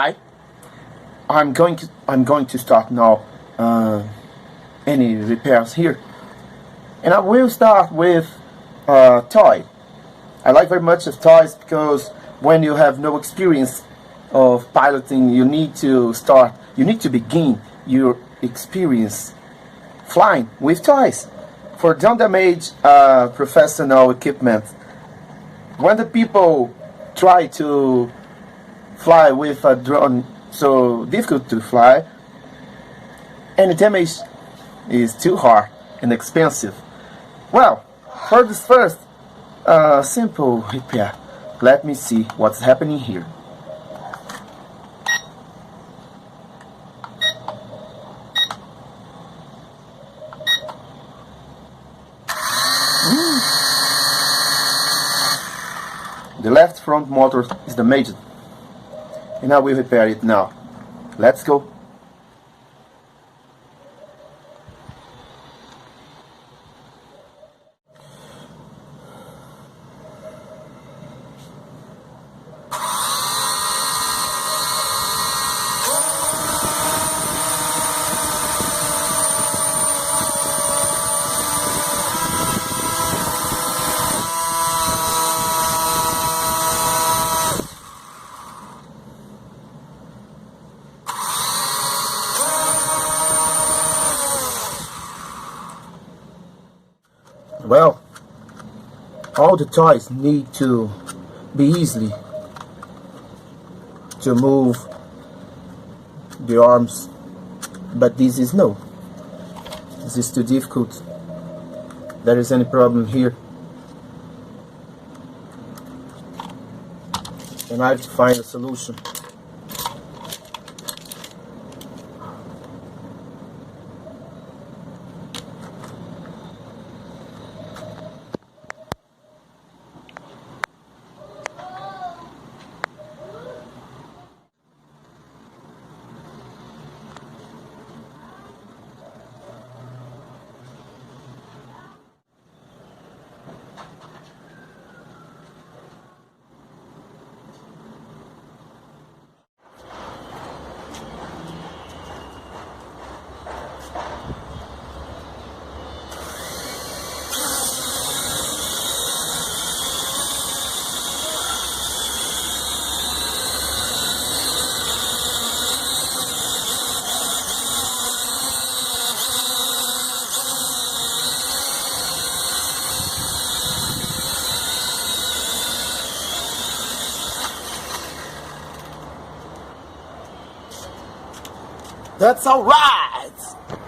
Hi, I'm going to start now any repairs here, and I will start with toy. I like very much of toys because when you have no experience of piloting, you need to begin your experience flying with toys. For don't damage professional equipment, when the people try to fly with a drone so difficult to fly, and the damage is too hard and expensive. Well, for this first simple repair, let me see what's happening here. The left front motor is damaged, and I will repair it now. Let's go. Well, all the toys need to be easily to move the arms, but this is no. This is too difficult. There is any problem here, and I have to find a solution. That's all right.